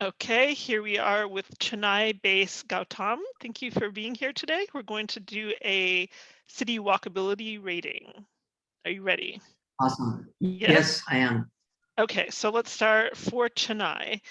Okay, here we are with Chennai-based Gautam. Thank you for being here today. We're going to do a city walkability rating. Are you ready? Awesome. Yes? Yes, I am. Okay, so let's start for Chennai.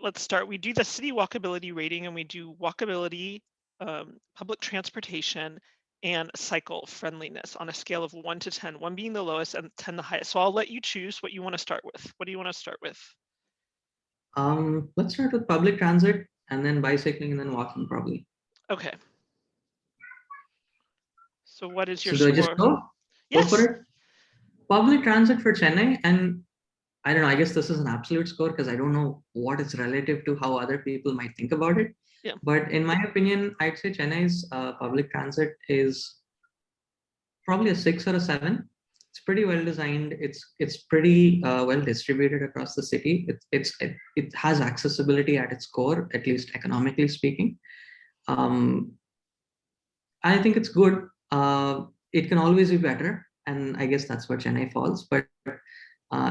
Let's start. We do the city walkability rating and we do walkability, public transportation, and cycle friendliness on a scale of 1 to 10, 1 being the lowest and 10 the highest. So I'll let you choose what you want to start with. What do you want to start with? Let's start with public transit and then bicycling and then walking probably. Okay. So what is your So do I just score? go for Yes. it? Public transit for Chennai, and I don't know, I guess this is an absolute score because I don't know what is relative to how other people might think about it. Yeah. But in my opinion, I'd say Chennai's public transit is probably a 6 or a 7. It's pretty well designed. It's pretty well distributed across the city. It has accessibility at its core, at least economically speaking. Um, I think it's good. It can always be better, and I guess that's where Chennai falls. But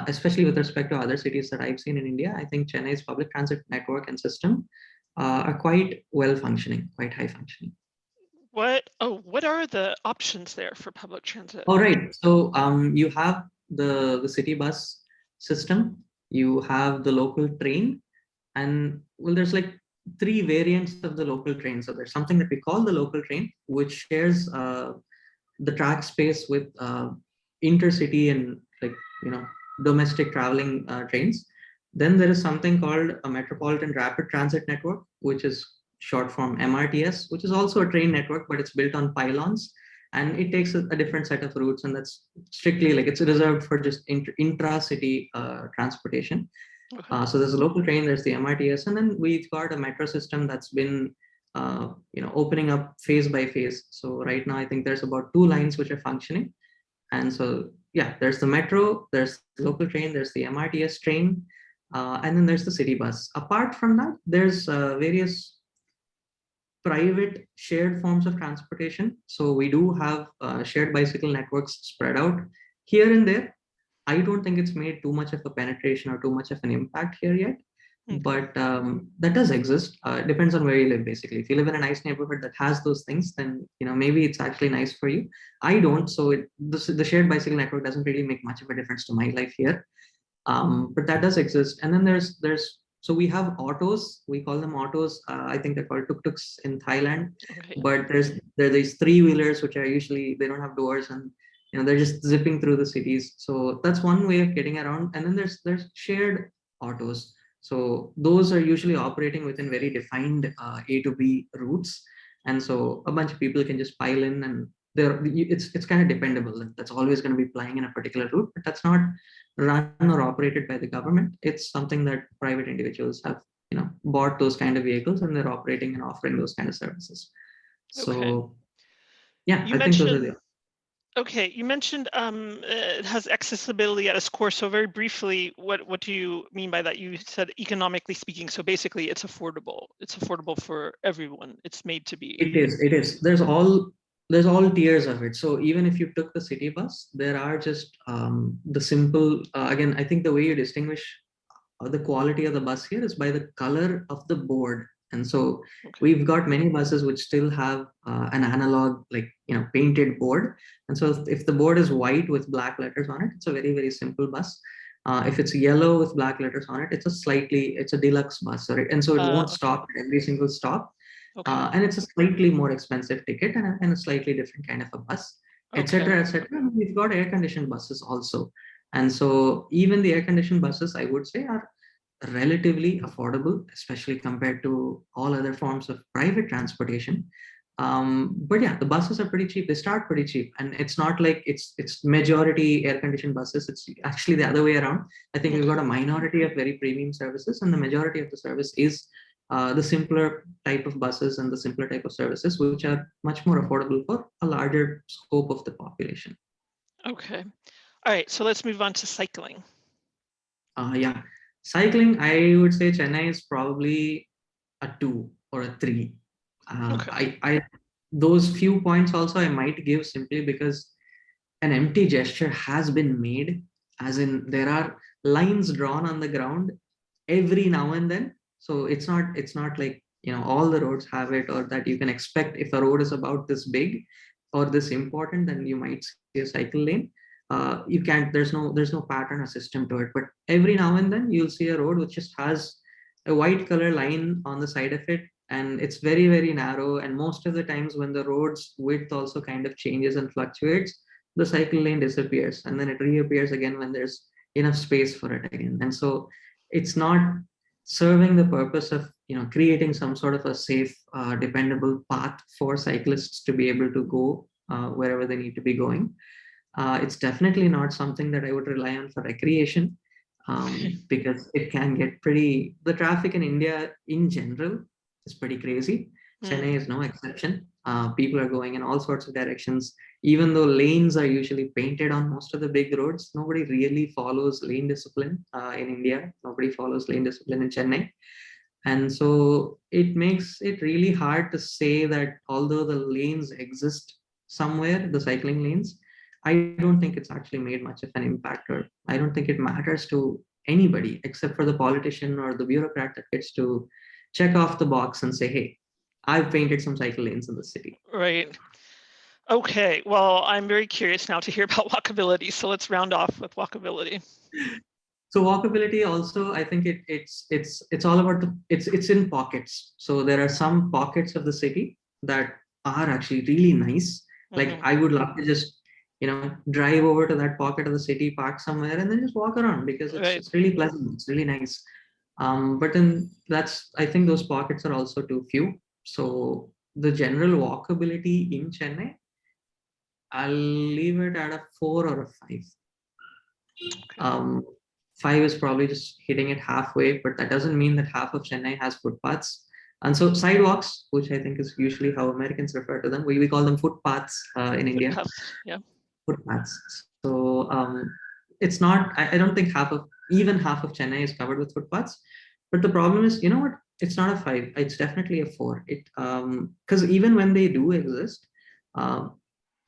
especially with respect to other cities that I've seen in India, I think Chennai's public transit network and system are quite well functioning, quite high functioning. What are the options there for public transit? All right. So you have the city bus system, you have the local train, and well, there's like three variants of the local train. So there's something that we call the local train, which shares the track space with intercity and like you know domestic traveling trains. Then there is something called a Metropolitan Rapid Transit Network, which is short form MRTS, which is also a train network, but it's built on pylons and it takes a different set of routes, and that's strictly like it's reserved for just intra-city transportation. Okay. So there's a local train, there's the MRTS, and then we've got a metro system that's been opening up phase by phase. So right now, I think there's about 2 lines which are functioning, and so yeah, there's the metro, there's the local train, there's the MRTS train, and then there's the city bus. Apart from that, there's various private shared forms of transportation. So we do have shared bicycle networks spread out here and there. I don't think it's made too much of a penetration or too much of an impact here yet, Okay. but that does exist. It depends on where you live, basically. If you live in a nice neighborhood that has those things, then maybe it's actually nice for you. I don't, so the shared bicycle network doesn't really make much of a difference to my life here. But that does exist. And then there's so we have autos. We call them autos. I think they're called tuk-tuks in Thailand. Okay. Yeah. But there are these 3-wheelers which are usually they don't have doors, and they're just zipping through the cities. So that's one way of getting around. And then there's shared autos. So those are usually operating within very defined A to B routes, and so a bunch of people can just pile in, and it's kind of dependable. That's always going to be plying in a particular route, but that's not run or operated by the government. It's something that private individuals have bought those kind of vehicles, and they're operating and offering those kind of services. Okay. So yeah, You I think those are the. mentioned you mentioned it has accessibility at its core. So very briefly, what do you mean by that? You said economically speaking. So basically, it's affordable. It's affordable for everyone. It's made to be. It is there's all tiers of it. So even if you took the city bus, there are just the simple again, I think the way you distinguish the quality of the bus here is by the color of the board. And so Okay. we've got many buses which still have an analog, like painted board. And so if the board is white with black letters on it, it's a very very simple bus. If it's yellow with black letters on it, it's a deluxe bus, right? And so it won't Okay. stop at every single stop, Okay. and it's a slightly more expensive ticket, and a slightly different kind of a bus, Okay. etc., etc. We've got air conditioned buses also, and so even the air conditioned buses, I would say, are relatively affordable, especially compared to all other forms of private transportation. But yeah, the buses are pretty cheap. They start pretty cheap, and it's not like it's majority air conditioned buses. It's actually the other way around. I think we've Okay. got a minority of very premium services, and the majority of the service is the simpler type of buses and the simpler type of services, which are much more affordable for a larger scope of the population. Okay. All right. So let's move on to cycling. Yeah, cycling, I would say Chennai is probably a 2 or a 3. Okay. Those few points also I might give simply because an empty gesture has been made, as in there are lines drawn on the ground every now and then. So it's not like, all the roads have it, or that you can expect if a road is about this big or this important, then you might see a cycle lane. You can't, there's no pattern or system to it. But every now and then you'll see a road which just has a white color line on the side of it, and it's very, very narrow. And most of the times when the road's width also kind of changes and fluctuates, the cycle lane disappears and then it reappears again when there's enough space for it again. And so it's not serving the purpose of, creating some sort of a safe, dependable path for cyclists to be able to go wherever they need to be going. It's definitely not something that I would rely on for recreation, because it can get pretty. The traffic in India in general is pretty crazy. Chennai is no exception. People are going in all sorts of directions. Even though lanes are usually painted on most of the big roads, nobody really follows lane discipline in India. Nobody follows lane discipline in Chennai. And so it makes it really hard to say that although the lanes exist somewhere, the cycling lanes, I don't think it's actually made much of an impact, or I don't think it matters to anybody except for the politician or the bureaucrat that gets to check off the box and say, hey, I've painted some cycle lanes in the city. Right. Okay, well, I'm very curious now to hear about walkability. So let's round off with walkability. So walkability also, I think it's all about it's in pockets. So there are some pockets of the city that are actually really nice. Like I would love to just, drive over to that pocket of the city, park somewhere, and then just walk around because it's Right. it's really pleasant. It's really nice. But then I think those pockets are also too few. So the general walkability in Chennai, I'll leave it at a 4 or a 5. Okay. 5 is probably just hitting it halfway, but that doesn't mean that half of Chennai has footpaths. And so sidewalks, which I think is usually how Americans refer to them, we call them footpaths in India. Footpaths, yeah. Footpaths. So it's not, I don't think even half of Chennai is covered with footpaths. But the problem is, you know what? It's not a 5. It's definitely a 4. Because even when they do exist, um,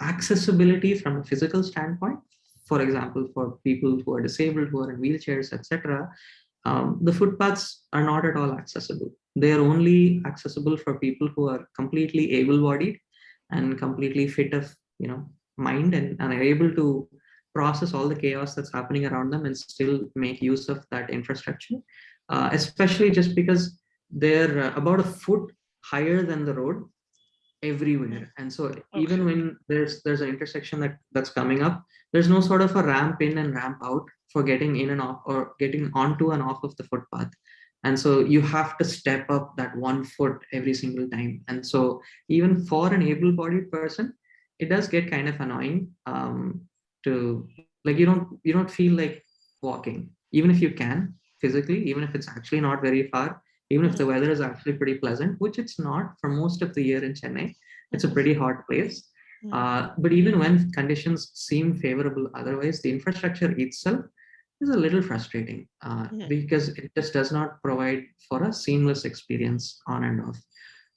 accessibility from a physical standpoint, for example, for people who are disabled, who are in wheelchairs, etc., the footpaths are not at all accessible. They are only accessible for people who are completely able-bodied and completely fit of, mind, and are able to process all the chaos that's happening around them and still make use of that infrastructure. Especially just because they're about a foot higher than the road everywhere. And so even when there's an intersection that's coming up, there's no sort of a ramp in and ramp out for getting in and off, or getting onto and off of the footpath. And so you have to step up that 1 foot every single time. And so even for an able-bodied person, it does get kind of annoying, to, like, you don't feel like walking, even if you can physically, even if it's actually not very far, even if the weather is actually pretty pleasant, which it's not for most of the year in Chennai. It's a pretty hot place. But even when conditions seem favorable, otherwise, the infrastructure itself is a little frustrating, because it just does not provide for a seamless experience on and off.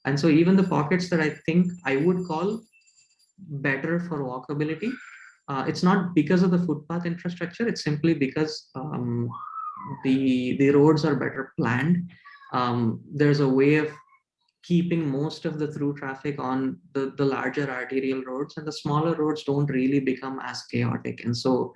And so even the pockets that I think I would call better for walkability, it's not because of the footpath infrastructure. It's simply because the roads are better planned. There's a way of keeping most of the through traffic on the larger arterial roads, and the smaller roads don't really become as chaotic. And so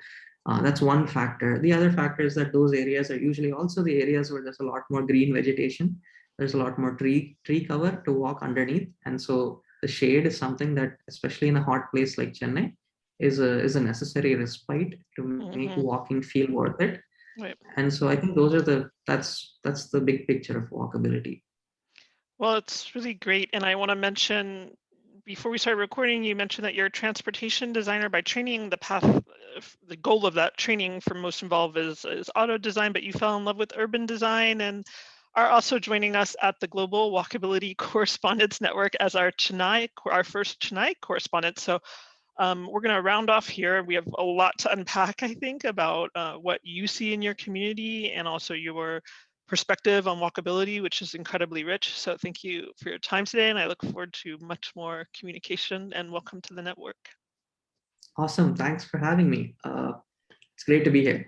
that's one factor. The other factor is that those areas are usually also the areas where there's a lot more green vegetation. There's a lot more tree cover to walk underneath. And so the shade is something that, especially in a hot place like Chennai, is a necessary respite to make walking feel worth it. Right. And so I think that's the big picture of walkability. Well, it's really great. And I want to mention, before we started recording, you mentioned that you're a transportation designer by training. The goal of that training for most involved is auto design, but you fell in love with urban design and are also joining us at the Global Walkability Correspondence Network as our first Chennai correspondent. So we're going to round off here. We have a lot to unpack, I think, about what you see in your community and also your perspective on walkability, which is incredibly rich. So thank you for your time today, and I look forward to much more communication, and welcome to the network. Awesome. Thanks for having me. It's great to be here.